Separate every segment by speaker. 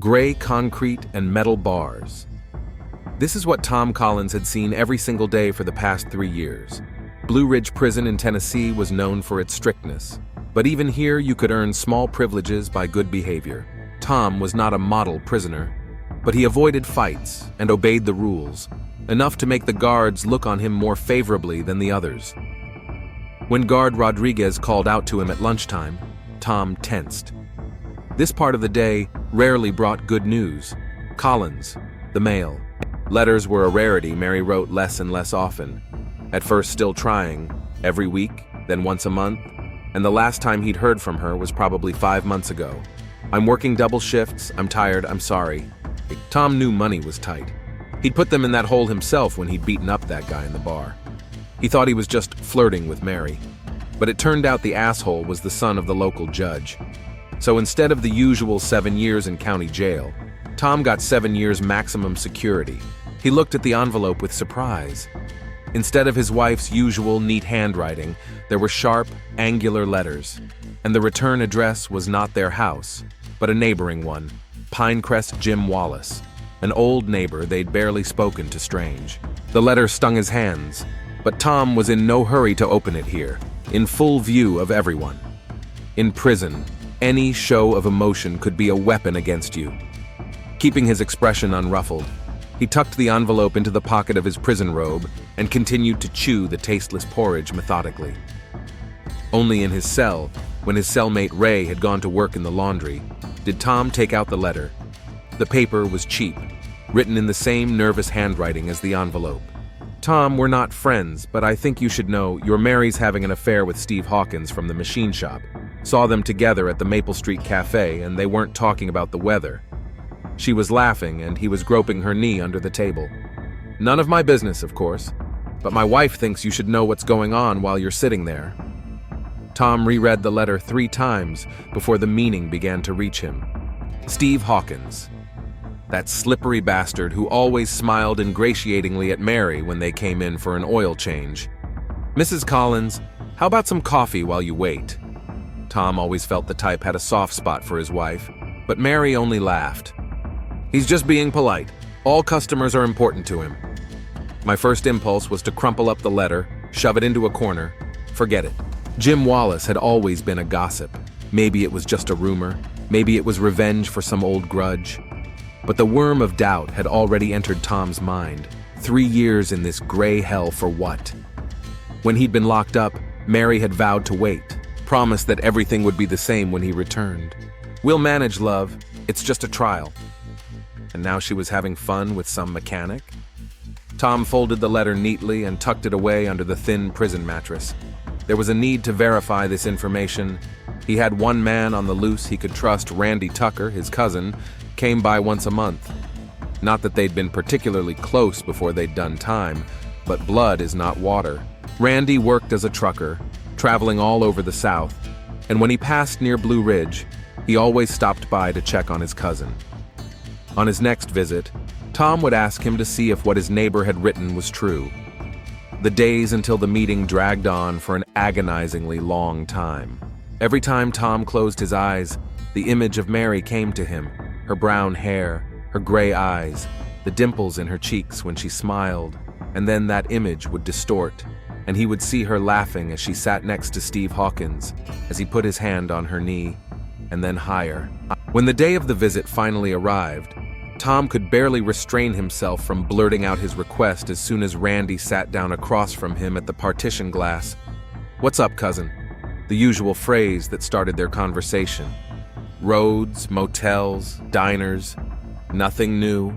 Speaker 1: gray concrete and metal bars. This is what Tom Collins had seen every single day for the past 3 years. Blue Ridge Prison in Tennessee was known for its strictness, but even here you could earn small privileges by good behavior. Tom was not a model prisoner, but he avoided fights and obeyed the rules, enough to make the guards look on him more favorably than the others. When guard Rodriguez called out to him at lunchtime, Tom tensed. This part of the day rarely brought good news. Collins, the mail. Letters were a rarity. Mary wrote less and less often. At first still trying, every week, then once a month, and the last time he'd heard from her was probably 5 months ago. "I'm working double shifts, I'm tired, I'm sorry." Tom knew money was tight. He'd put them in that hole himself when he'd beaten up that guy in the bar. He thought he was just flirting with Mary, but it turned out the asshole was the son of the local judge. So instead of the usual 7 years in county jail, Tom got 7 years maximum security. He looked at the envelope with surprise. Instead of his wife's usual neat handwriting, there were sharp, angular letters, and the return address was not their house, but a neighboring one, Pinecrest Jim Wallace, an old neighbor they'd barely spoken to strange. The letter stung his hands, but Tom was in no hurry to open it here, in full view of everyone. In prison, any show of emotion could be a weapon against you. Keeping his expression unruffled, he tucked the envelope into the pocket of his prison robe and continued to chew the tasteless porridge methodically. Only in his cell, when his cellmate Ray had gone to work in the laundry, did Tom take out the letter. The paper was cheap, written in the same nervous handwriting as the envelope. "Tom, we're not friends, but I think you should know your Mary's having an affair with Steve Hawkins from the machine shop. Saw them together at the Maple Street Cafe, and they weren't talking about the weather. She was laughing, and he was groping her knee under the table. None of my business, of course, but my wife thinks you should know what's going on while you're sitting there." Tom reread the letter 3 times before the meaning began to reach him. Steve Hawkins. That slippery bastard who always smiled ingratiatingly at Mary when they came in for an oil change. "Mrs. Collins, how about some coffee while you wait?" Tom always felt the type had a soft spot for his wife, but Mary only laughed. "He's just being polite. All customers are important to him." My first impulse was to crumple up the letter, shove it into a corner, forget it. Jim Wallace had always been a gossip. Maybe it was just a rumor, maybe it was revenge for some old grudge. But the worm of doubt had already entered Tom's mind. 3 years in this gray hell for what? When he'd been locked up, Mary had vowed to wait, promised that everything would be the same when he returned. "We'll manage, love. It's just a trial." And now she was having fun with some mechanic? Tom folded the letter neatly and tucked it away under the thin prison mattress. There was a need to verify this information. He had one man on the loose he could trust. Randy Tucker, his cousin, came by once a month. Not that they'd been particularly close before they'd done time, but blood is not water. Randy worked as a trucker, traveling all over the South, and when he passed near Blue Ridge, he always stopped by to check on his cousin. On his next visit, Tom would ask him to see if what his neighbor had written was true. The days until the meeting dragged on for an agonizingly long time. Every time Tom closed his eyes, the image of Mary came to him, her brown hair, her gray eyes, the dimples in her cheeks when she smiled, and then that image would distort, and he would see her laughing as she sat next to Steve Hawkins, as he put his hand on her knee, and then higher. When the day of the visit finally arrived, Tom could barely restrain himself from blurting out his request as soon as Randy sat down across from him at the partition glass. "What's up, cousin?" The usual phrase that started their conversation. Roads, motels, diners, nothing new.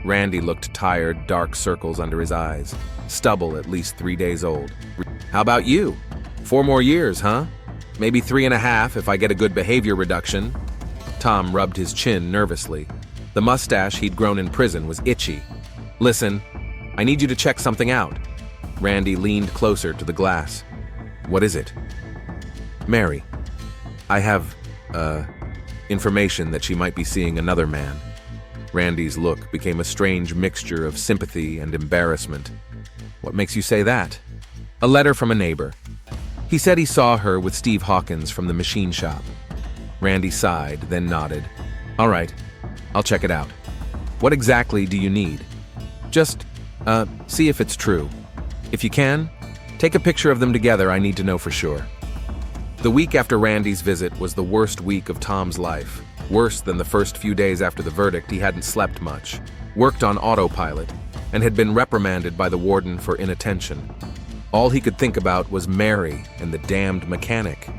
Speaker 1: Randy looked tired, dark circles under his eyes, stubble at least 3 days old. "How about you? 4 more years, huh? Maybe 3.5 if I get a good behavior reduction." Tom rubbed his chin nervously. The mustache he'd grown in prison was itchy. "Listen, I need you to check something out." Randy leaned closer to the glass. "What is it?" "Mary. I have, information that she might be seeing another man." Randy's look became a strange mixture of sympathy and embarrassment. "What makes you say that?" "A letter from a neighbor. He said he saw her with Steve Hawkins from the machine shop." Randy sighed, then nodded. "All right. I'll check it out. What exactly do you need? Just, see if it's true. If you can, take a picture of them together. I need to know for sure. The week after Randy's visit was the worst week of Tom's life. Worse than the first few days after the verdict, he hadn't slept much, worked on autopilot, and had been reprimanded by the warden for inattention. All he could think about was Mary and the damned mechanic.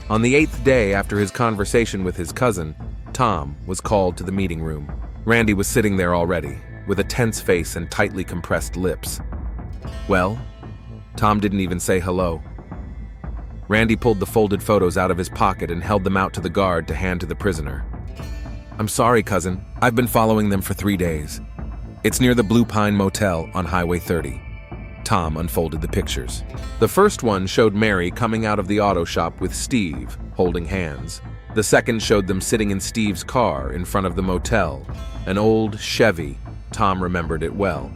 Speaker 1: On the 8th day after his conversation with his cousin, Tom was called to the meeting room. Randy was sitting there already, with a tense face and tightly compressed lips. Well, Tom didn't even say hello. Randy pulled the folded photos out of his pocket and held them out to the guard to hand to the prisoner. I'm sorry, cousin. I've been following them for 3 days. It's near the Blue Pine Motel on Highway 30. Tom unfolded the pictures. The first one showed Mary coming out of the auto shop with Steve, holding hands. The second showed them sitting in Steve's car in front of the motel, an old Chevy. Tom remembered it well.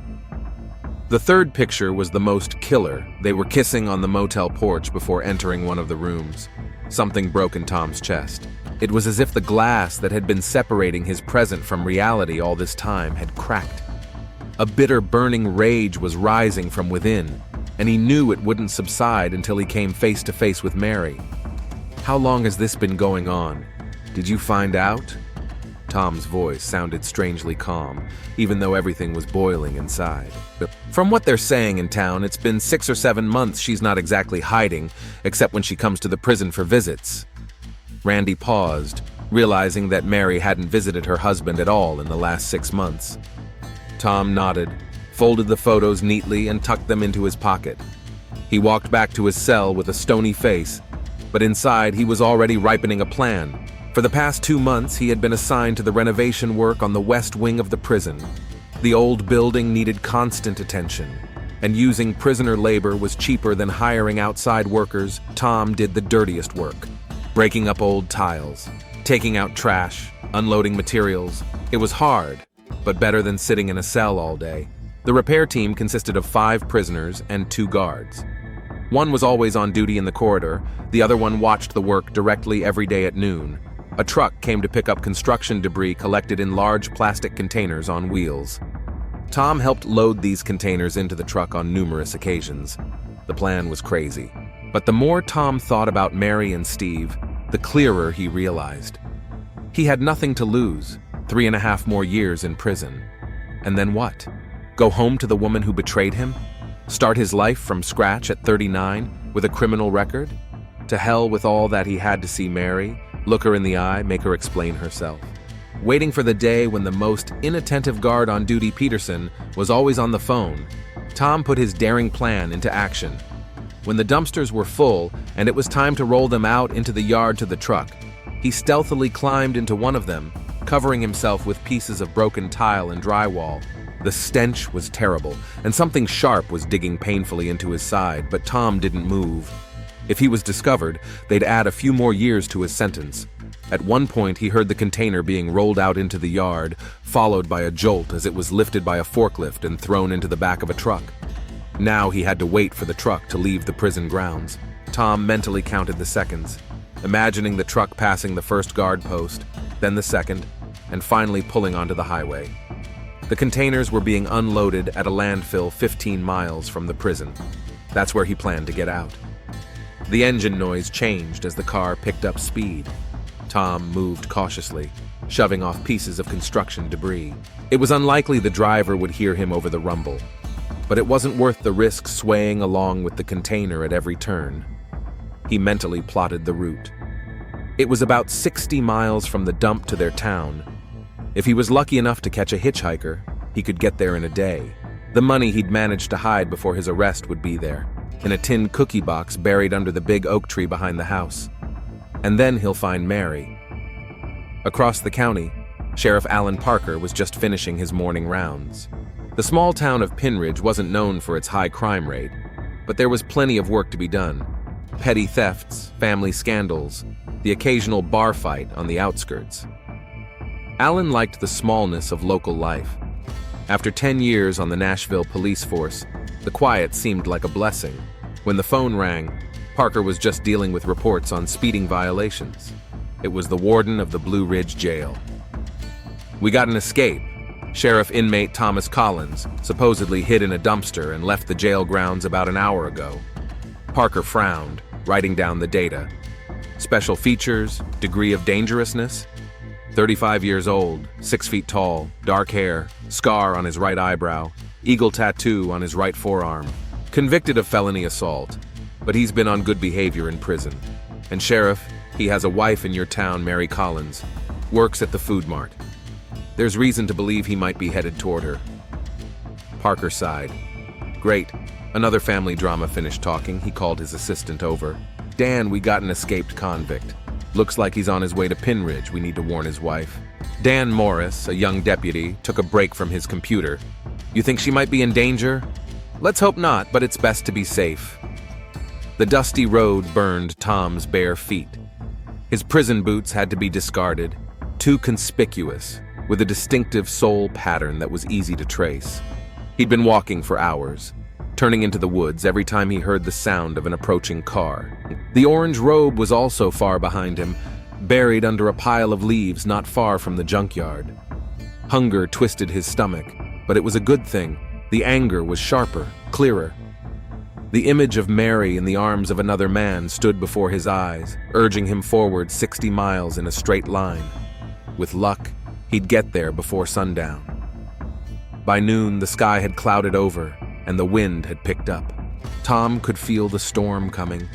Speaker 1: The third picture was the most killer. They were kissing on the motel porch before entering one of the rooms. Something broke in Tom's chest. It was as if the glass that had been separating his present from reality all this time had cracked. A bitter, burning rage was rising from within, and he knew it wouldn't subside until he came face to face with Mary. How long has this been going on? Did you find out? Tom's voice sounded strangely calm, even though everything was boiling inside. From what they're saying in town, it's been 6 or 7 months she's not exactly hiding, except when she comes to the prison for visits. Randy paused, realizing that Mary hadn't visited her husband at all in the last 6 months. Tom nodded, folded the photos neatly, and tucked them into his pocket. He walked back to his cell with a stony face, but inside he was already ripening a plan. For the past 2 months, he had been assigned to the renovation work on the west wing of the prison. The old building needed constant attention, and using prisoner labor was cheaper than hiring outside workers. Tom did the dirtiest work, breaking up old tiles, taking out trash, unloading materials. It was hard, but better than sitting in a cell all day. The repair team consisted of 5 prisoners and 2 guards. One was always on duty in the corridor, the other one watched the work directly every day at noon. A truck came to pick up construction debris collected in large plastic containers on wheels. Tom helped load these containers into the truck on numerous occasions. The plan was crazy, but the more Tom thought about Mary and Steve, the clearer he realized. He had nothing to lose, 3.5 more years in prison. And then what? Go home to the woman who betrayed him? Start his life from scratch at 39 with a criminal record? To hell with all that he had to see Mary, look her in the eye, make her explain herself. Waiting for the day when the most inattentive guard on duty, Peterson, was always on the phone, Tom put his daring plan into action. When the dumpsters were full and it was time to roll them out into the yard to the truck, he stealthily climbed into one of them, covering himself with pieces of broken tile and drywall. The stench was terrible, and something sharp was digging painfully into his side, but Tom didn't move. If he was discovered, they'd add a few more years to his sentence. At one point, he heard the container being rolled out into the yard, followed by a jolt as it was lifted by a forklift and thrown into the back of a truck. Now he had to wait for the truck to leave the prison grounds. Tom mentally counted the seconds, imagining the truck passing the first guard post, then the second, and finally pulling onto the highway. The containers were being unloaded at a landfill 15 miles from the prison. That's where he planned to get out. The engine noise changed as the car picked up speed. Tom moved cautiously, shoving off pieces of construction debris. It was unlikely the driver would hear him over the rumble, but it wasn't worth the risk swaying along with the container at every turn. He mentally plotted the route. It was about 60 miles from the dump to their town. If he was lucky enough to catch a hitchhiker, he could get there in a day. The money he'd managed to hide before his arrest would be there, in a tin cookie box buried under the big oak tree behind the house. And then he'll find Mary. Across the county, Sheriff Alan Parker was just finishing his morning rounds. The small town of Pinidge wasn't known for its high crime rate, but there was plenty of work to be done. Petty thefts, family scandals, the occasional bar fight on the outskirts. Alan liked the smallness of local life. After 10 years on the Nashville police force, the quiet seemed like a blessing. When the phone rang, Parker was just dealing with reports on speeding violations. It was the warden of the Blue Ridge jail. We got an escape. Sheriff Inmate Thomas Collins supposedly hid in a dumpster and left the jail grounds about an hour ago. Parker frowned, writing down the data. Special features, degree of dangerousness. 35 years old, 6 feet tall, dark hair, scar on his right eyebrow, eagle tattoo on his right forearm. Convicted of felony assault, but he's been on good behavior in prison. And Sheriff, he has a wife in your town, Mary Collins, works at the food mart. There's reason to believe he might be headed toward her. Parker sighed. Great. Another family drama finished talking. He called his assistant over. Dan, we got an escaped convict. Looks like he's on his way to Pinidge. We need to warn his wife. Dan Morris, a young deputy, took a break from his computer. You think she might be in danger? Let's hope not, but it's best to be safe. The dusty road burned Tom's bare feet. His prison boots had to be discarded, too conspicuous, with a distinctive sole pattern that was easy to trace. He'd been walking for hours, turning into the woods every time he heard the sound of an approaching car. The orange robe was also far behind him, buried under a pile of leaves not far from the junkyard. Hunger twisted his stomach, but it was a good thing. The anger was sharper, clearer. The image of Mary in the arms of another man stood before his eyes, urging him forward 60 miles in a straight line. With luck, he'd get there before sundown. By noon, the sky had clouded over, and the wind had picked up. Tom could feel the storm coming.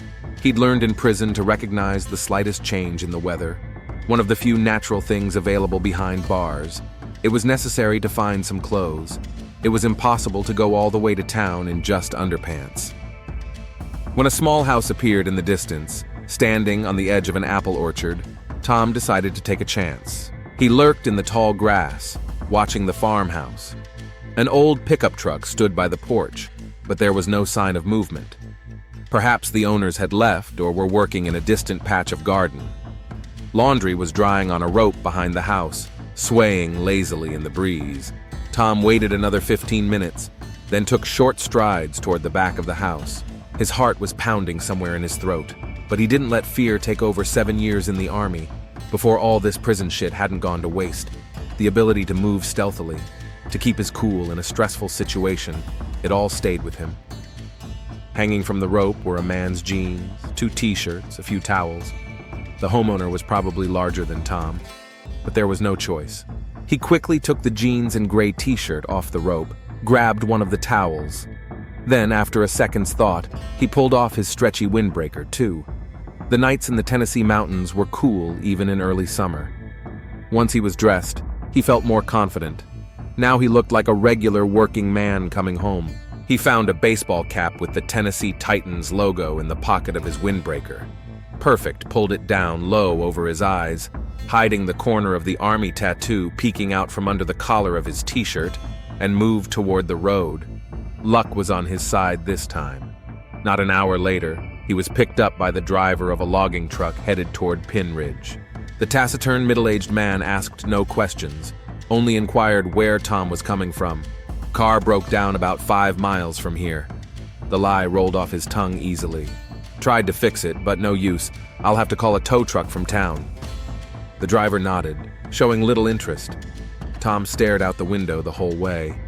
Speaker 1: He'd learned in prison to recognize the slightest change in the weather, one of the few natural things available behind bars. It was necessary to find some clothes. It was impossible to go all the way to town in just underpants. When a small house appeared in the distance, standing on the edge of an apple orchard, Tom decided to take a chance. He lurked in the tall grass, watching the farmhouse. An old pickup truck stood by the porch, but there was no sign of movement. Perhaps the owners had left or were working in a distant patch of garden. Laundry was drying on a rope behind the house, swaying lazily in the breeze. Tom waited another 15 minutes, then took short strides toward the back of the house. His heart was pounding somewhere in his throat, but he didn't let fear take over 7 years in the army, before all this prison shit hadn't gone to waste. The ability to move stealthily, to keep his cool in a stressful situation, it all stayed with him. Hanging from the rope were a man's jeans, 2 t-shirts, a few towels. The homeowner was probably larger than Tom, but there was no choice. He quickly took the jeans and gray t-shirt off the rope, grabbed one of the towels. Then, after a second's thought, he pulled off his stretchy windbreaker, too. The nights in the Tennessee mountains were cool even in early summer. Once he was dressed, he felt more confident. Now he looked like a regular working man coming home. He found a baseball cap with the Tennessee Titans logo in the pocket of his windbreaker. Perfect pulled it down low over his eyes, hiding the corner of the army tattoo peeking out from under the collar of his t-shirt, and moved toward the road. Luck was on his side this time. Not an hour later, he was picked up by the driver of a logging truck headed toward Pinidge. The taciturn middle-aged man asked no questions, only inquired where Tom was coming from. Car broke down about 5 miles from here. The lie rolled off his tongue easily. Tried to fix it, but no use. I'll have to call a tow truck from town. The driver nodded, showing little interest. Tom stared out the window the whole way,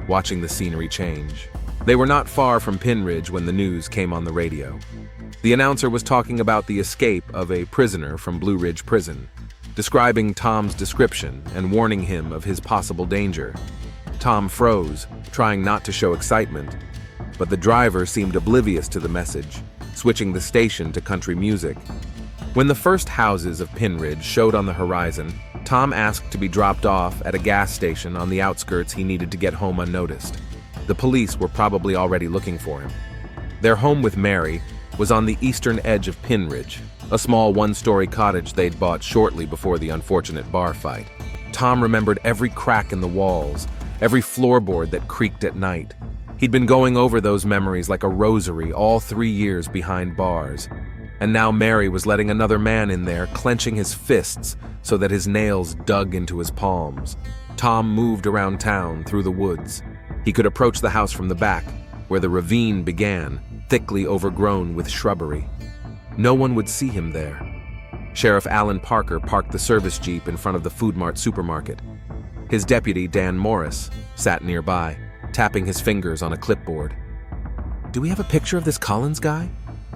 Speaker 1: watching the scenery change. They were not far from Pinidge when the news came on the radio. The announcer was talking about the escape of a prisoner from Blue Ridge Prison, describing Tom's description and warning him of his possible danger. Tom froze, trying not to show excitement, but the driver seemed oblivious to the message, switching the station to country music. When the first houses of Pinidge showed on the horizon, Tom asked to be dropped off at a gas station on the outskirts he needed to get home unnoticed. The police were probably already looking for him. Their home with Mary was on the eastern edge of Pinidge, a small 1-story cottage they'd bought shortly before the unfortunate bar fight. Tom remembered every crack in the walls, every floorboard that creaked at night. He'd been going over those memories like a rosary all 3 years behind bars. And now Mary was letting another man in there, clenching his fists so that his nails dug into his palms. Tom moved around town through the woods. He could approach the house from the back, where the ravine began, thickly overgrown with shrubbery. No one would see him there. Sheriff Alan Parker parked the service jeep in front of the Food Mart supermarket. His deputy, Dan Morris, sat nearby, tapping his fingers on a clipboard. "Do we have a picture of this Collins guy?"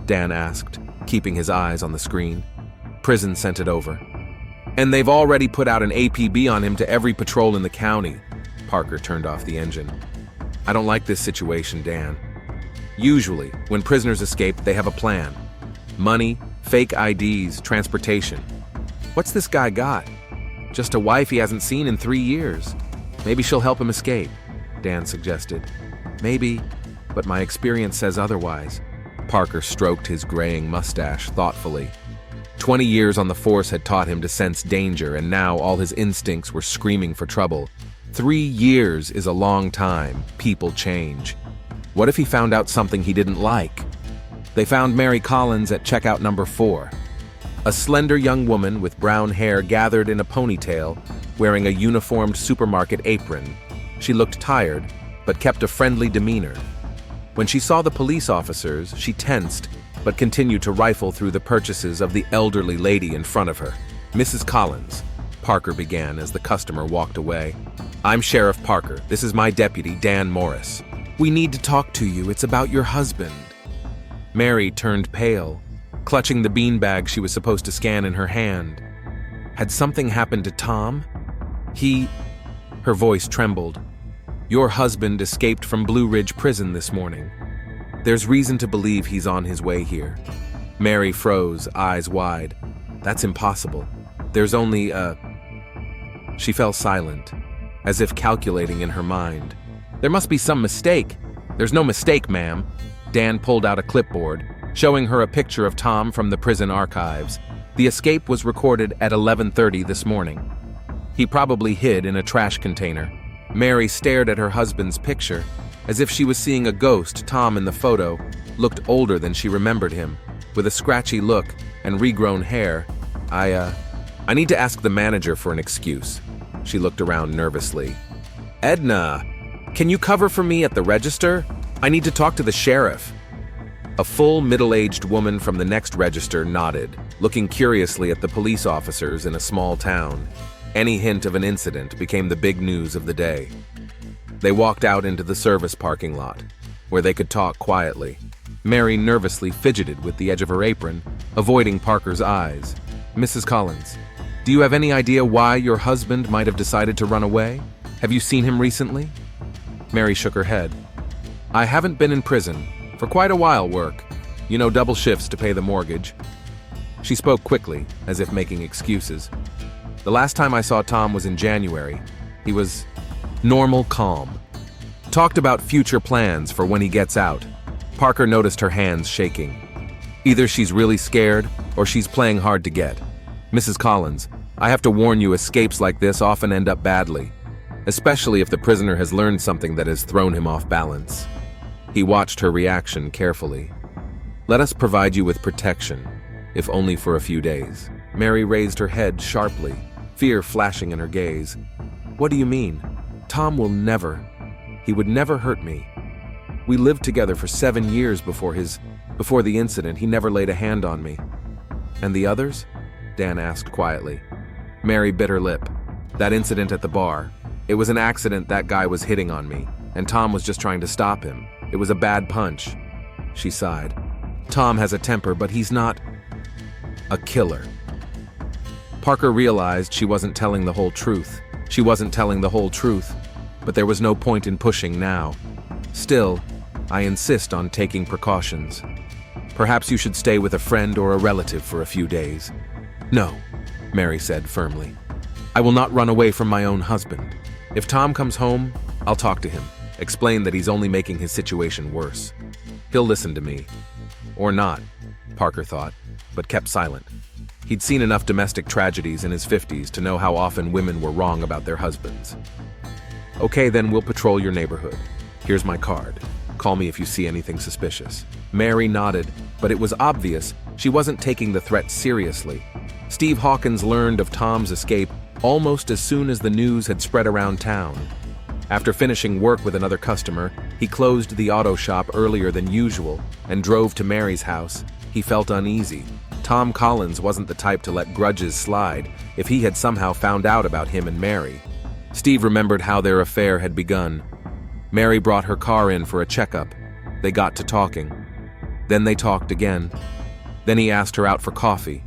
Speaker 1: Dan asked, keeping his eyes on the screen. Prison sent it over. "And they've already put out an APB on him to every patrol in the county." Parker turned off the engine. "I don't like this situation, Dan. Usually, when prisoners escape, they have a plan. Money, fake IDs, transportation. What's this guy got? Just a wife he hasn't seen in 3 years. Maybe she'll help him escape," Dan suggested. "Maybe, but my experience says otherwise." Parker stroked his graying mustache thoughtfully. 20 years on the force had taught him to sense danger, and now all his instincts were screaming for trouble. 3 years is a long time. People change. What if he found out something he didn't like? They found Mary Collins at checkout number 4. A slender young woman with brown hair gathered in a ponytail, wearing a uniformed supermarket apron. She looked tired, but kept a friendly demeanor. When she saw the police officers, she tensed, but continued to rifle through the purchases of the elderly lady in front of her. "Mrs. Collins," Parker began as the customer walked away. "I'm Sheriff Parker. This is my deputy, Dan Morris. We need to talk to you. It's about your husband." Mary turned pale, clutching the beanbag she was supposed to scan in her hand. Had something happened to Tom? Her voice trembled. "Your husband escaped from Blue Ridge Prison this morning. There's reason to believe he's on his way here." Mary froze, eyes wide. "That's impossible. There's only a..." She fell silent, as if calculating in her mind. "There must be some mistake." "There's no mistake, ma'am." Dan pulled out a clipboard, showing her a picture of Tom from the prison archives. The escape was recorded at 11:30 this morning. He probably hid in a trash container. Mary stared at her husband's picture, as if she was seeing a ghost. Tom in the photo looked older than she remembered him, with a scratchy look and regrown hair. I need to ask the manager for an excuse." She looked around nervously. "Edna, can you cover for me at the register? I need to talk to the sheriff." A full, middle-aged woman from the next register nodded, looking curiously at the police officers in a small town. Any hint of an incident became the big news of the day. They walked out into the service parking lot, where they could talk quietly. Mary nervously fidgeted with the edge of her apron, avoiding Parker's eyes. "Mrs. Collins, do you have any idea why your husband might have decided to run away? Have you seen him recently?" Mary shook her head. "I haven't been in prison for quite a while. Work. Double shifts to pay the mortgage." She spoke quickly, as if making excuses. "The last time I saw Tom was in January. He was normal, calm. Talked about future plans for when he gets out." Parker noticed her hands shaking. Either she's really scared, or she's playing hard to get. "Mrs. Collins, I have to warn you, escapes like this often end up badly, especially if the prisoner has learned something that has thrown him off balance." He watched her reaction carefully. "Let us provide you with protection, if only for a few days." Mary raised her head sharply, fear flashing in her gaze. "What do you mean? Tom will never. He would never hurt me. We lived together for 7 years before the incident. He never laid a hand on me." "And the others?" Dan asked quietly. Mary bit her lip. "That incident at the bar. It was an accident. That guy was hitting on me, and Tom was just trying to stop him. It was a bad punch." She sighed. "Tom has a temper, but he's not a killer." Parker realized she wasn't telling the whole truth. But there was no point in pushing now. "Still, I insist on taking precautions. Perhaps you should stay with a friend or a relative for a few days." "No," Mary said firmly. "I will not run away from my own husband. If Tom comes home, I'll talk to him, explain that he's only making his situation worse. He'll listen to me. Or not," Parker thought, but kept silent. He'd seen enough domestic tragedies in his 50s to know how often women were wrong about their husbands. "Okay, then we'll patrol your neighborhood. Here's my card. Call me if you see anything suspicious." Mary nodded, but it was obvious she wasn't taking the threat seriously. Steve Hawkins learned of Tom's escape almost as soon as the news had spread around town. After finishing work with another customer, he closed the auto shop earlier than usual and drove to Mary's house. He felt uneasy. Tom Collins wasn't the type to let grudges slide if he had somehow found out about him and Mary. Steve remembered how their affair had begun. Mary brought her car in for a checkup. They got to talking. Then they talked again. Then he asked her out for coffee.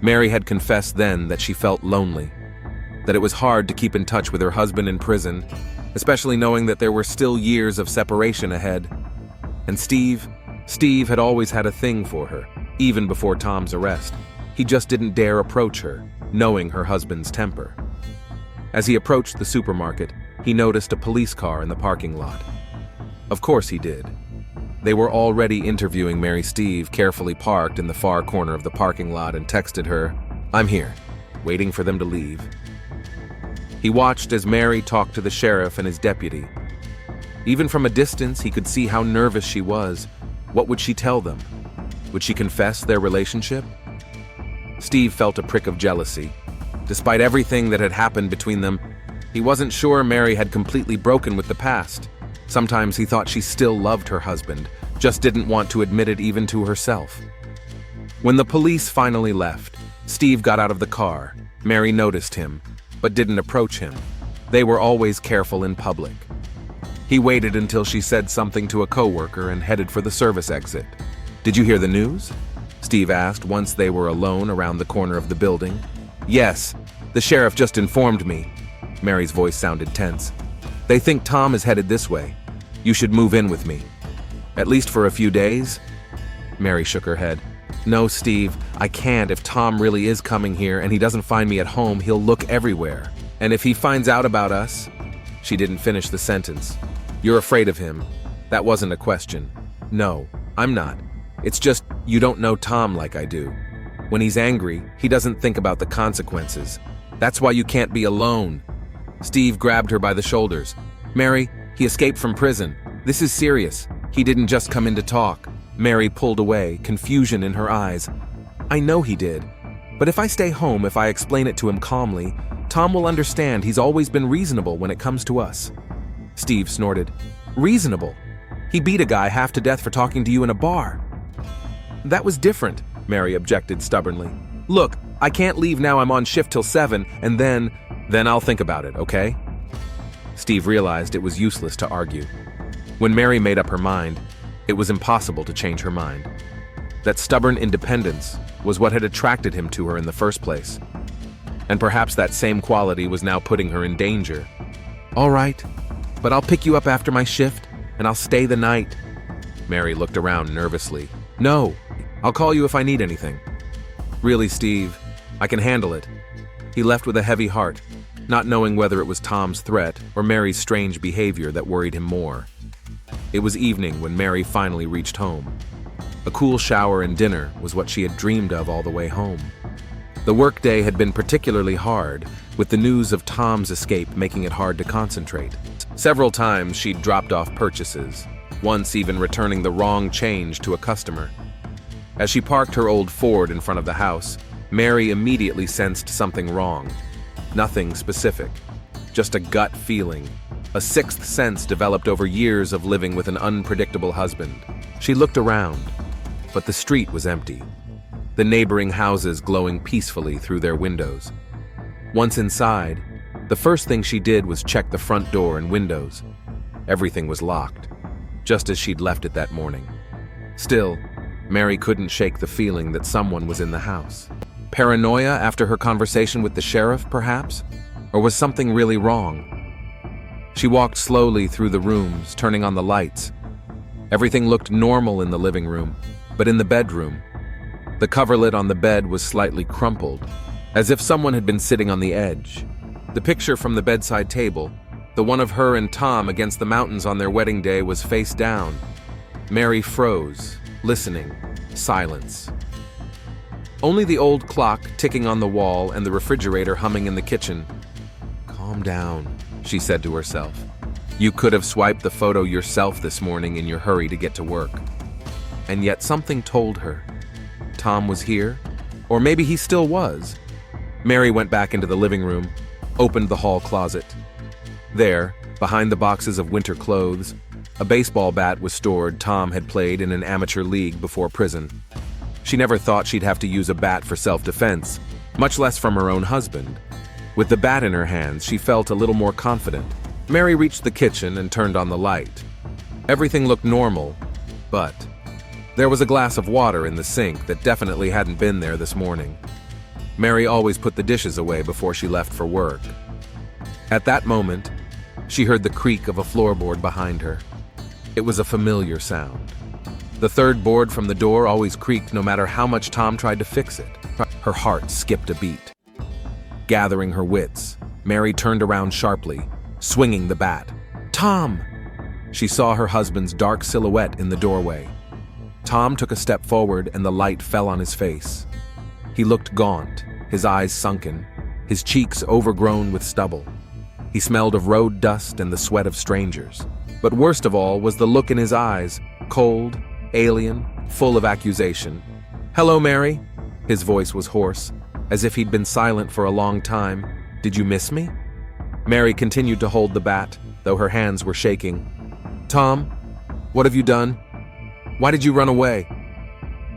Speaker 1: Mary had confessed then that she felt lonely, that it was hard to keep in touch with her husband in prison, especially knowing that there were still years of separation ahead. And Steve had always had a thing for her, even before Tom's arrest. He just didn't dare approach her, knowing her husband's temper. As he approached the supermarket, he noticed a police car in the parking lot. Of course he did. They were already interviewing Mary. Steve carefully parked in the far corner of the parking lot and texted her, "I'm here," waiting for them to leave. He watched as Mary talked to the sheriff and his deputy. Even from a distance, he could see how nervous she was. What would she tell them? Would she confess their relationship? Steve felt a prick of jealousy. Despite everything that had happened between them, he wasn't sure Mary had completely broken with the past. Sometimes he thought she still loved her husband, just didn't want to admit it even to herself. When the police finally left, Steve got out of the car. Mary noticed him, but didn't approach him. They were always careful in public. He waited until she said something to a coworker and headed for the service exit. "Did you hear the news?" Steve asked once they were alone around the corner of the building. "Yes, the sheriff just informed me." Mary's voice sounded tense. "They think Tom is headed this way. You should move in with me. At least for a few days?" Mary shook her head. "No, Steve, I can't. If Tom really is coming here and he doesn't find me at home, he'll look everywhere. And if he finds out about us..." She didn't finish the sentence. "You're afraid of him." That wasn't a question. "No, I'm not. It's just you don't know Tom like I do. When he's angry, he doesn't think about the consequences. That's why you can't be alone." Steve grabbed her by the shoulders. "Mary, he escaped from prison. This is serious. He didn't just come in to talk." Mary pulled away, confusion in her eyes. "I know he did. But if I stay home, if I explain it to him calmly, Tom will understand he's always been reasonable when it comes to us." Steve snorted. "Reasonable? He beat a guy half to death for talking to you in a bar." "That was different," Mary objected stubbornly. "Look, I can't leave now. I'm on shift till 7, and then I'll think about it, okay?" Steve realized it was useless to argue. When Mary made up her mind, it was impossible to change her mind. That stubborn independence was what had attracted him to her in the first place. And perhaps that same quality was now putting her in danger. "All right, but I'll pick you up after my shift, and I'll stay the night." Mary looked around nervously. "No, I'll call you if I need anything." "Really, Steve, I can handle it." He left with a heavy heart, not knowing whether it was Tom's threat or Mary's strange behavior that worried him more. It was evening when Mary finally reached home. A cool shower and dinner was what she had dreamed of all the way home. The workday had been particularly hard, with the news of Tom's escape making it hard to concentrate. Several times she'd dropped off purchases, once even returning the wrong change to a customer. As she parked her old Ford in front of the house, Mary immediately sensed something wrong. Nothing specific, just a gut feeling. A sixth sense developed over years of living with an unpredictable husband. She looked around, but the street was empty, the neighboring houses glowing peacefully through their windows. Once inside, the first thing she did was check the front door and windows. Everything was locked, just as she'd left it that morning. Still, Mary couldn't shake the feeling that someone was in the house. Paranoia after her conversation with the sheriff, perhaps? Or was something really wrong? She walked slowly through the rooms, turning on the lights. Everything looked normal in the living room, but in the bedroom, the coverlet on the bed was slightly crumpled, as if someone had been sitting on the edge. The picture from the bedside table, the one of her and Tom against the mountains on their wedding day, was face down. Mary froze, listening. Silence. Only the old clock ticking on the wall and the refrigerator humming in the kitchen. "Calm down," she said to herself. "You could have swiped the photo yourself this morning in your hurry to get to work." And yet something told her Tom was here, or maybe he still was. Mary went back into the living room, opened the hall closet. There, behind the boxes of winter clothes, a baseball bat was stored. Tom had played in an amateur league before prison. She never thought she'd have to use a bat for self-defense, much less from her own husband. With the bat in her hands, she felt a little more confident. Mary reached the kitchen and turned on the light. Everything looked normal, but there was a glass of water in the sink that definitely hadn't been there this morning. Mary always put the dishes away before she left for work. At that moment, she heard the creak of a floorboard behind her. It was a familiar sound. The third board from the door always creaked no matter how much Tom tried to fix it. Her heart skipped a beat. Gathering her wits, Mary turned around sharply, swinging the bat. "Tom!" She saw her husband's dark silhouette in the doorway. Tom took a step forward and the light fell on his face. He looked gaunt, his eyes sunken, his cheeks overgrown with stubble. He smelled of road dust and the sweat of strangers. But worst of all was the look in his eyes, cold, alien, full of accusation. "Hello, Mary." His voice was hoarse, as if he'd been silent for a long time. "Did you miss me?" Mary continued to hold the bat, though her hands were shaking. "Tom, what have you done? Why did you run away?"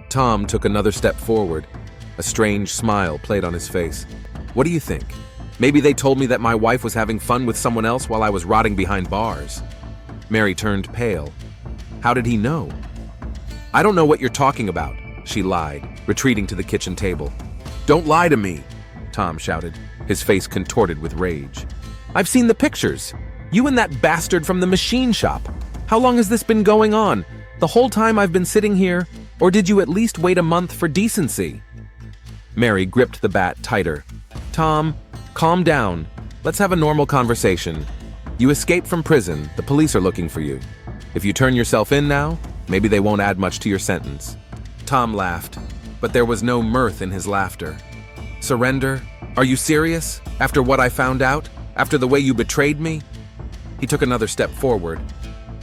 Speaker 1: Tom took another step forward. A strange smile played on his face. "What do you think? Maybe they told me that my wife was having fun with someone else while I was rotting behind bars." Mary turned pale. How did he know? "I don't know what you're talking about," she lied, retreating to the kitchen table. "Don't lie to me," Tom shouted, his face contorted with rage. "I've seen the pictures. You and that bastard from the machine shop. How long has this been going on? The whole time I've been sitting here? Or did you at least wait a month for decency?" Mary gripped the bat tighter. "Tom, calm down. Let's have a normal conversation. You escaped from prison. The police are looking for you. If you turn yourself in now, maybe they won't add much to your sentence." Tom laughed, but there was no mirth in his laughter. "Surrender? Are you serious? After what I found out? After the way you betrayed me?" He took another step forward.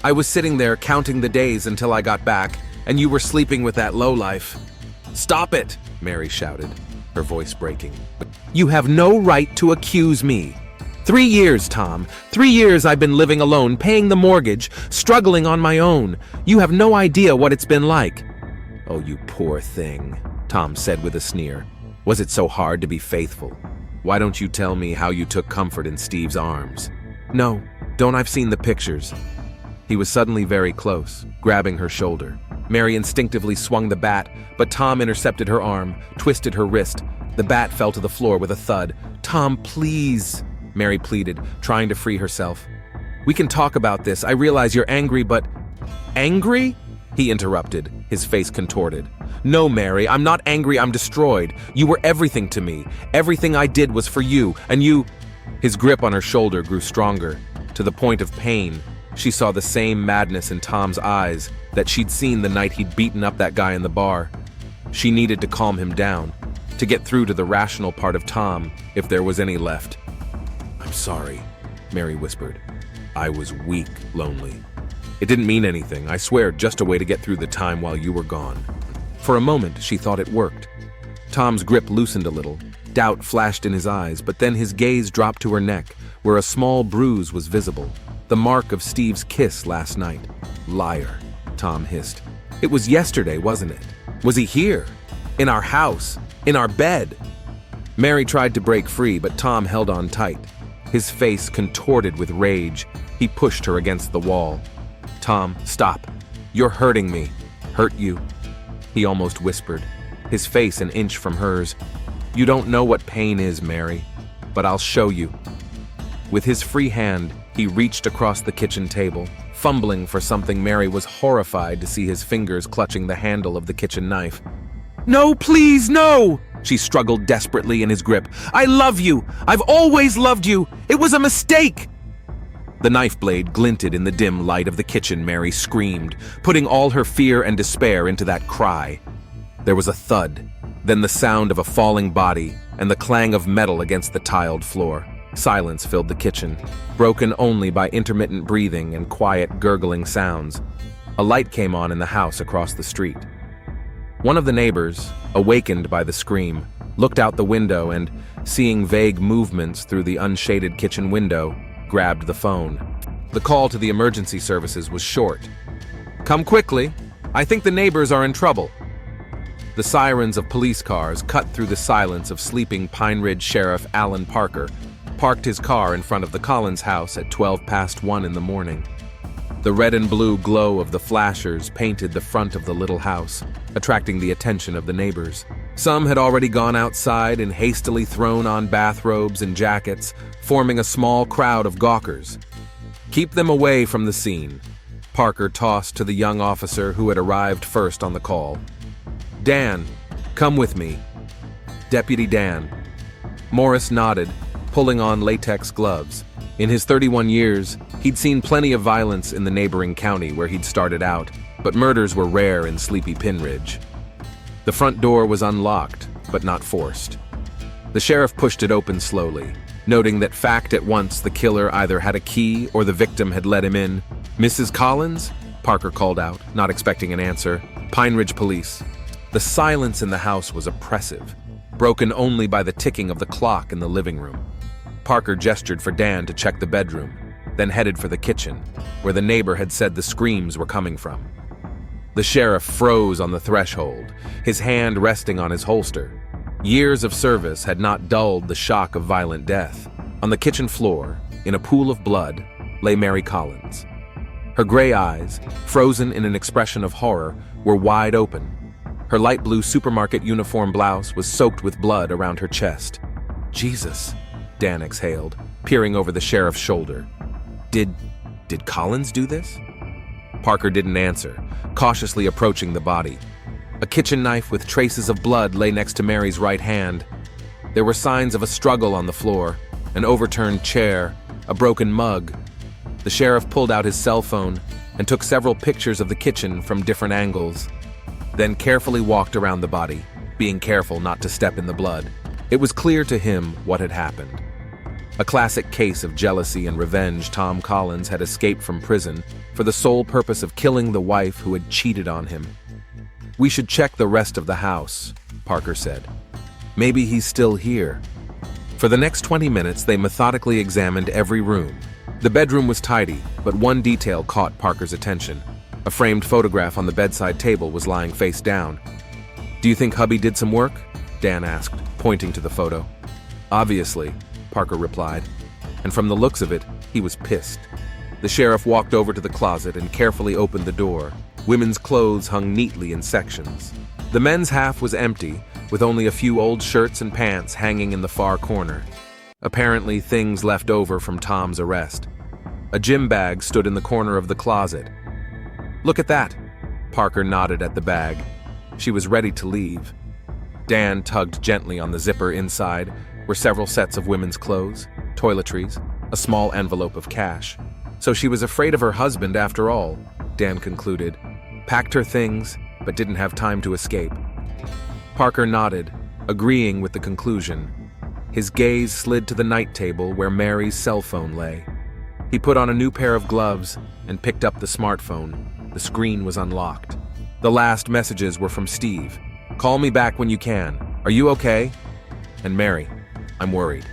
Speaker 1: "I was sitting there counting the days until I got back, and you were sleeping with that lowlife." "Stop it!" Mary shouted, her voice breaking. "You have no right to accuse me. 3 years, Tom. 3 years I've been living alone, paying the mortgage, struggling on my own. You have no idea what it's been like." "Oh, you poor thing," Tom said with a sneer. "Was it so hard to be faithful? Why don't you tell me how you took comfort in Steve's arms?" "No, don't. I've seen the pictures." He was suddenly very close, grabbing her shoulder. Mary instinctively swung the bat, but Tom intercepted her arm, twisted her wrist. The bat fell to the floor with a thud. "Tom, please," Mary pleaded, trying to free herself. "We can talk about this. I realize you're angry, but—" "Angry?" he interrupted, his face contorted. "No, Mary, I'm not angry, I'm destroyed. You were everything to me. Everything I did was for you, and you—" His grip on her shoulder grew stronger. To the point of pain, she saw the same madness in Tom's eyes that she'd seen the night he'd beaten up that guy in the bar. She needed to calm him down, to get through to the rational part of Tom, if there was any left. "I'm sorry," Mary whispered. "I was weak, lonely. It didn't mean anything, I swear, just a way to get through the time while you were gone." For a moment, she thought it worked. Tom's grip loosened a little. Doubt flashed in his eyes, but then his gaze dropped to her neck, where a small bruise was visible. The mark of Steve's kiss last night. "Liar," Tom hissed. "It was yesterday, wasn't it? Was he here? In our house? In our bed?" Mary tried to break free, but Tom held on tight. His face contorted with rage. He pushed her against the wall. "Tom, stop. You're hurting me." "Hurt you?" he almost whispered, his face an inch from hers. "You don't know what pain is, Mary, but I'll show you." With his free hand, he reached across the kitchen table, fumbling for something. Mary was horrified to see his fingers clutching the handle of the kitchen knife. "No, please, no!" She struggled desperately in his grip. "I love you! I've always loved you! It was a mistake!" The knife blade glinted in the dim light of the kitchen. Mary screamed, putting all her fear and despair into that cry. There was a thud, then the sound of a falling body, and the clang of metal against the tiled floor. Silence filled the kitchen, broken only by intermittent breathing and quiet gurgling sounds. A light came on in the house across the street. One of the neighbors, awakened by the scream, looked out the window and, seeing vague movements through the unshaded kitchen window, grabbed the phone. The call to the emergency services was short. "Come quickly. I think the neighbors are in trouble." The sirens of police cars cut through the silence of sleeping Pine Ridge Sheriff Alan Parker parked his car in front of the Collins house at 1:12 in the morning. The red and blue glow of the flashers painted the front of the little house, attracting the attention of the neighbors. Some had already gone outside and hastily thrown on bathrobes and jackets, forming a small crowd of gawkers. "Keep them away from the scene," Parker tossed to the young officer who had arrived first on the call. "Dan, come with me." Deputy Dan. Morris nodded, pulling on latex gloves. In his 31 years, he'd seen plenty of violence in the neighboring county where he'd started out, but murders were rare in sleepy Pinidge. The front door was unlocked, but not forced. The sheriff pushed it open slowly, noting that fact at once the killer either had a key or the victim had let him in. "Mrs. Collins?" Parker called out, not expecting an answer. "Pine Ridge Police." The silence in the house was oppressive, broken only by the ticking of the clock in the living room. Parker gestured for Dan to check the bedroom, then headed for the kitchen, where the neighbor had said the screams were coming from. The sheriff froze on the threshold, his hand resting on his holster. Years of service had not dulled the shock of violent death. On the kitchen floor, in a pool of blood, lay Mary Collins. Her gray eyes, frozen in an expression of horror, were wide open. Her light blue supermarket uniform blouse was soaked with blood around her chest. "Jesus," Dan exhaled, peering over the sheriff's shoulder. Did Collins do this?" Parker didn't answer, cautiously approaching the body. A kitchen knife with traces of blood lay next to Mary's right hand. There were signs of a struggle on the floor, an overturned chair, a broken mug. The sheriff pulled out his cell phone and took several pictures of the kitchen from different angles, then carefully walked around the body, being careful not to step in the blood. It was clear to him what had happened. A classic case of jealousy and revenge. Tom Collins had escaped from prison for the sole purpose of killing the wife who had cheated on him. "We should check the rest of the house," Parker said. "Maybe he's still here." For the next 20 minutes, they methodically examined every room. The bedroom was tidy, but one detail caught Parker's attention. A framed photograph on the bedside table was lying face down. "Do you think hubby did some work?" Dan asked, pointing to the photo. "Obviously," Parker replied, and from the looks of it, he was pissed. The sheriff walked over to the closet and carefully opened the door. Women's clothes hung neatly in sections. The men's half was empty, with only a few old shirts and pants hanging in the far corner. Apparently things left over from Tom's arrest. A gym bag stood in the corner of the closet. "Look at that!" Parker nodded at the bag. She was ready to leave. Dan tugged gently on the zipper. Inside were several sets of women's clothes, toiletries, a small envelope of cash. So she was afraid of her husband after all, Dan concluded. Packed her things, but didn't have time to escape. Parker nodded, agreeing with the conclusion. His gaze slid to the night table where Mary's cell phone lay. He put on a new pair of gloves and picked up the smartphone. The screen was unlocked. The last messages were from Steve. "Call me back when you can. Are you okay?" And Mary, "I'm worried."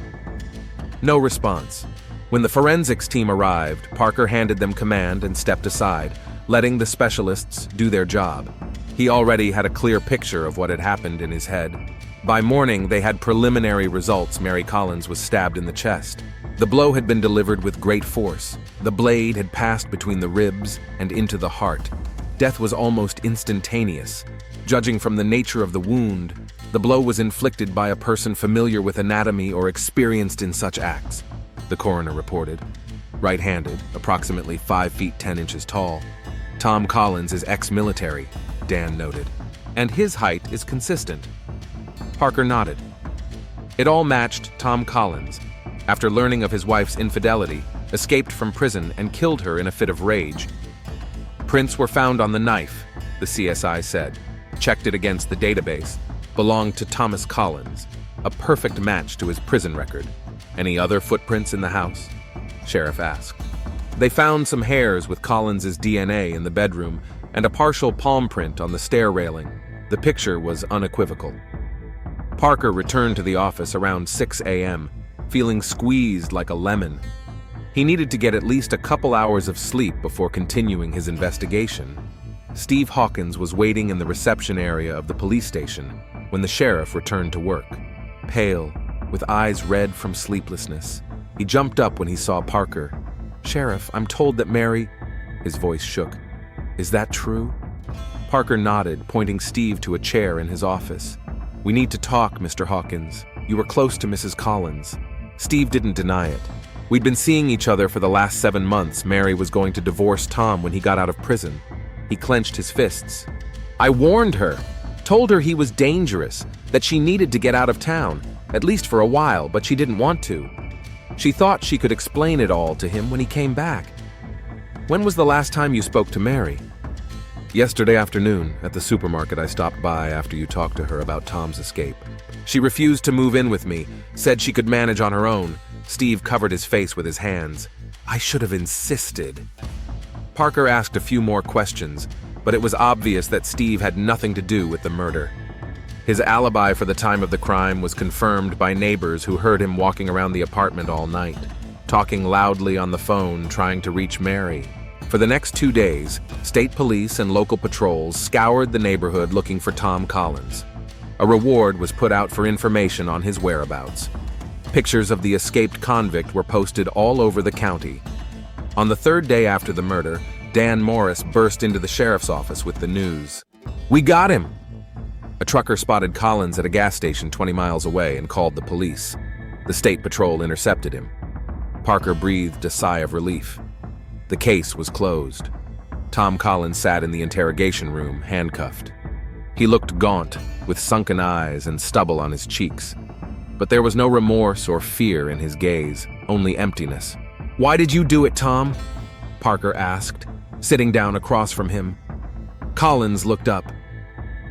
Speaker 1: No response. When the forensics team arrived, Parker handed them command and stepped aside, letting the specialists do their job. He already had a clear picture of what had happened in his head. By morning, they had preliminary results. Mary Collins was stabbed in the chest. The blow had been delivered with great force. The blade had passed between the ribs and into the heart. Death was almost instantaneous. Judging from the nature of the wound, the blow was inflicted by a person familiar with anatomy or experienced in such acts, the coroner reported. Right-handed, approximately 5 feet 10 inches tall. Tom Collins is ex-military, Dan noted, and his height is consistent. Parker nodded. It all matched Tom Collins. After learning of his wife's infidelity, escaped from prison and killed her in a fit of rage. Prints were found on the knife, the CSI said. Checked it against the database. Belonged to Thomas Collins, a perfect match to his prison record. Any other footprints in the house? Sheriff asked. They found some hairs with Collins's DNA in the bedroom and a partial palm print on the stair railing. The picture was unequivocal. Parker returned to the office around 6 a.m., feeling squeezed like a lemon. He needed to get at least a couple hours of sleep before continuing his investigation. Steve Hawkins was waiting in the reception area of the police station when the sheriff returned to work. Pale, with eyes red from sleeplessness, he jumped up when he saw Parker. "Sheriff, I'm told that Mary—" His voice shook. "Is that true?" Parker nodded, pointing Steve to a chair in his office. "We need to talk, Mr. Hawkins. You were close to Mrs. Collins." Steve didn't deny it. "We'd been seeing each other for the last 7 months. Mary was going to divorce Tom when he got out of prison." He clenched his fists. "I warned her, told her he was dangerous, that she needed to get out of town, at least for a while, but she didn't want to. She thought she could explain it all to him when he came back." "When was the last time you spoke to Mary?" "Yesterday afternoon, at the supermarket. I stopped by after you talked to her about Tom's escape. She refused to move in with me, said she could manage on her own." Steve covered his face with his hands. "I should have insisted." Parker asked a few more questions, but it was obvious that Steve had nothing to do with the murder. His alibi for the time of the crime was confirmed by neighbors who heard him walking around the apartment all night, talking loudly on the phone, trying to reach Mary. For the next 2 days, state police and local patrols scoured the neighborhood looking for Tom Collins. A reward was put out for information on his whereabouts. Pictures of the escaped convict were posted all over the county. On the 3rd day after the murder, Dan Morris burst into the sheriff's office with the news. "We got him!" A trucker spotted Collins at a gas station 20 miles away and called the police. The state patrol intercepted him. Parker breathed a sigh of relief. The case was closed. Tom Collins sat in the interrogation room, handcuffed. He looked gaunt, with sunken eyes and stubble on his cheeks. But there was no remorse or fear in his gaze, only emptiness. "Why did you do it, Tom?" Parker asked, sitting down across from him. Collins looked up.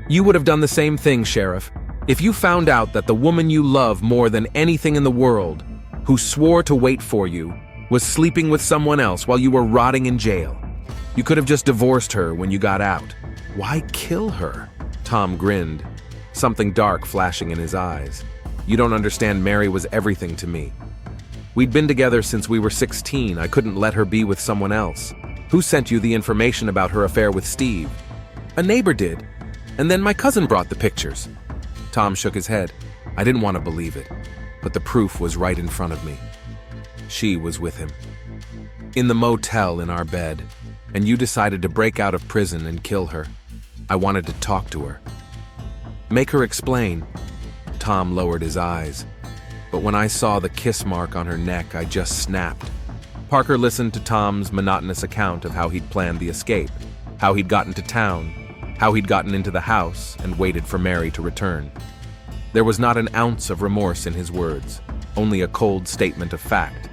Speaker 1: "You would have done the same thing, Sheriff, if you found out that the woman you love more than anything in the world, who swore to wait for you, was sleeping with someone else while you were rotting in jail. You could have just divorced her when you got out. Why kill her?" Tom grinned, something dark flashing in his eyes. "You don't understand. Mary was everything to me. We'd been together since we were 16. I couldn't let her be with someone else. Who sent you the information about her affair with Steve?" "A neighbor did. And then my cousin brought the pictures." Tom shook his head. "I didn't want to believe it, but the proof was right in front of me. She was with him. In the motel in our bed, and you decided to break out of prison and kill her. I wanted to talk to her. Make her explain." Tom lowered his eyes. "But when I saw the kiss mark on her neck, I just snapped." Parker listened to Tom's monotonous account of how he'd planned the escape, how he'd gotten to town, how he'd gotten into the house and waited for Mary to return. There was not an ounce of remorse in his words, only a cold statement of fact.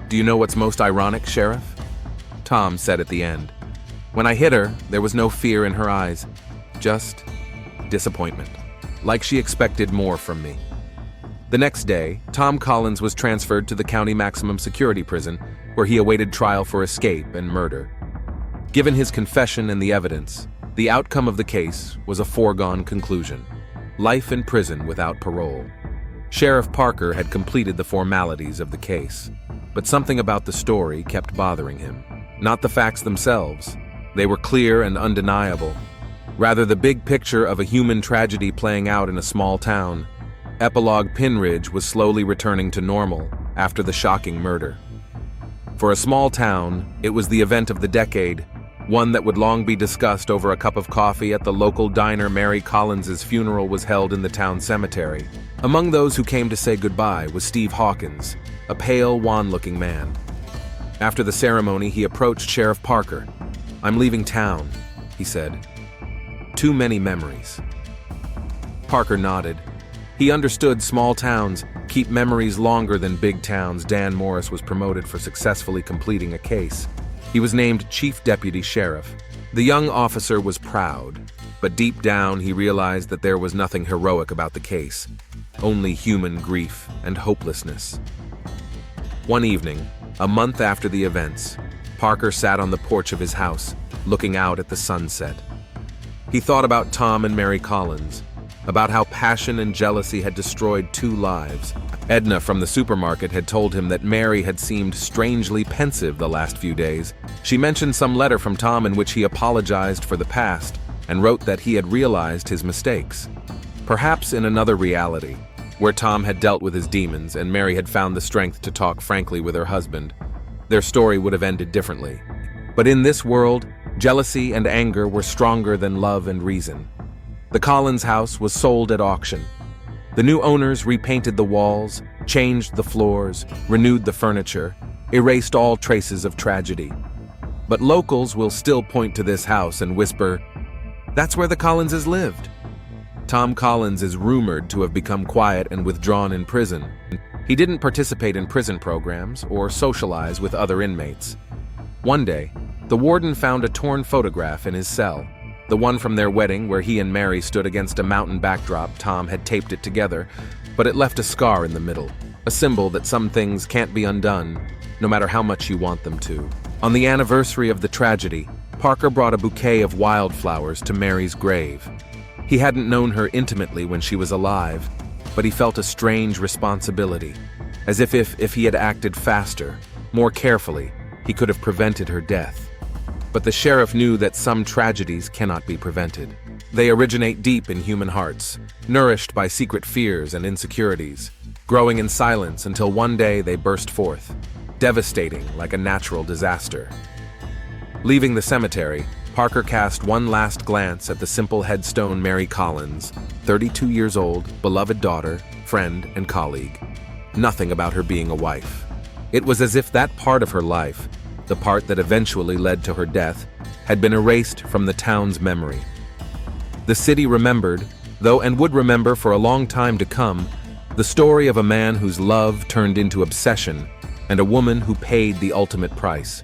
Speaker 1: "Do you know what's most ironic, Sheriff?" Tom said at the end. "When I hit her, there was no fear in her eyes, just disappointment, like she expected more from me." The next day, Tom Collins was transferred to the county maximum security prison, where he awaited trial for escape and murder. Given his confession and the evidence, the outcome of the case was a foregone conclusion: life in prison without parole. Sheriff Parker had completed the formalities of the case, but something about the story kept bothering him. Not the facts themselves. They were clear and undeniable. Rather, the big picture of a human tragedy playing out in a small town. Epilogue Pinidge was slowly returning to normal after the shocking murder. For a small town, it was the event of the decade, one that would long be discussed over a cup of coffee at the local diner. Mary Collins's funeral was held in the town cemetery. Among those who came to say goodbye was Steve Hawkins, a pale, wan-looking man. After the ceremony, he approached Sheriff Parker. "I'm leaving town," he said. "Too many memories." Parker nodded. He understood small towns keep memories longer than big towns. Dan Morris was promoted for successfully completing a case. He was named Chief Deputy Sheriff. The young officer was proud, but deep down he realized that there was nothing heroic about the case, only human grief and hopelessness. One evening, a month after the events, Parker sat on the porch of his house, looking out at the sunset. He thought about Tom and Mary Collins, about how passion and jealousy had destroyed 2 lives, Edna from the supermarket had told him that Mary had seemed strangely pensive the last few days. She mentioned some letter from Tom in which he apologized for the past and wrote that he had realized his mistakes. Perhaps in another reality, where Tom had dealt with his demons and Mary had found the strength to talk frankly with her husband, their story would have ended differently. But in this world, jealousy and anger were stronger than love and reason. The Collins house was sold at auction. The new owners repainted the walls, changed the floors, renewed the furniture, erased all traces of tragedy. But locals will still point to this house and whisper, "That's where the Collinses lived." Tom Collins is rumored to have become quiet and withdrawn in prison. He didn't participate in prison programs or socialize with other inmates. One day, the warden found a torn photograph in his cell. The one from their wedding where he and Mary stood against a mountain backdrop. Tom had taped it together, but it left a scar in the middle, a symbol that some things can't be undone, no matter how much you want them to. On the anniversary of the tragedy, Parker brought a bouquet of wildflowers to Mary's grave. He hadn't known her intimately when she was alive, but he felt a strange responsibility, as if he had acted faster, more carefully, he could have prevented her death. But the sheriff knew that some tragedies cannot be prevented. They originate deep in human hearts, nourished by secret fears and insecurities, growing in silence until one day they burst forth, devastating like a natural disaster. Leaving the cemetery, Parker cast one last glance at the simple headstone Mary Collins, 32 years old, beloved daughter, friend, and colleague. Nothing about her being a wife. It was as if that part of her life, the part that eventually led to her death, had been erased from the town's memory. The city remembered, though, and would remember for a long time to come, the story of a man whose love turned into obsession and a woman who paid the ultimate price.